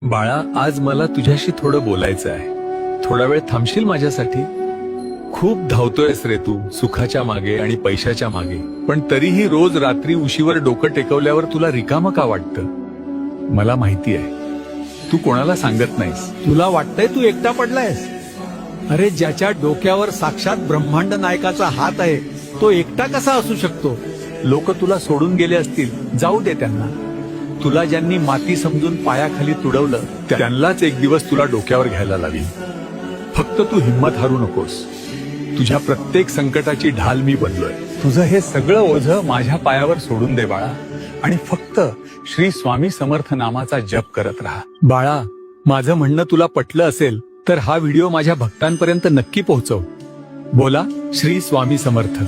बाळा, आज मला तुझ्याशी थोडं बोलायचं आहे. थोडा वेळ थांबशील माझ्यासाठी? खूप धावतोयस रे तू सुखाच्या मागे आणि पैशाच्या मागे, पण तरीही रोज रात्री उशीवर डोकं टेकवल्यावर तुला रिकामं का वाटतं? मला माहिती आहे, तू कोणाला सांगत नाहीस. तुला वाटतंय तू एकटा पडलायस? अरे, ज्याच्या डोक्यावर साक्षात ब्रह्मांड नायकाचा हात आहे तो एकटा कसा असू शकतो? लोक तुला सोडून गेले असतील, जाऊ दे त्यांना. तुला ज्यांनी माती समजून पायाखाली तुडवलं त्यांनाच एक दिवस तुला डोक्यावर घ्यायला लावील. फक्त तू हिंमत हारू नकोस. तुझ्या प्रत्येक संकटाची ढाल मी बनलोय. तुझं हे सगळं ओझं माझ्या पायावर सोडून दे बाळा, आणि फक्त श्री स्वामी समर्थ नामाचा जप करत राहा. बाळा, माझं म्हणणं तुला पटलं असेल तर हा व्हिडिओ माझ्या भक्तांपर्यंत नक्की पोहोचव. बोला, श्री स्वामी समर्थ.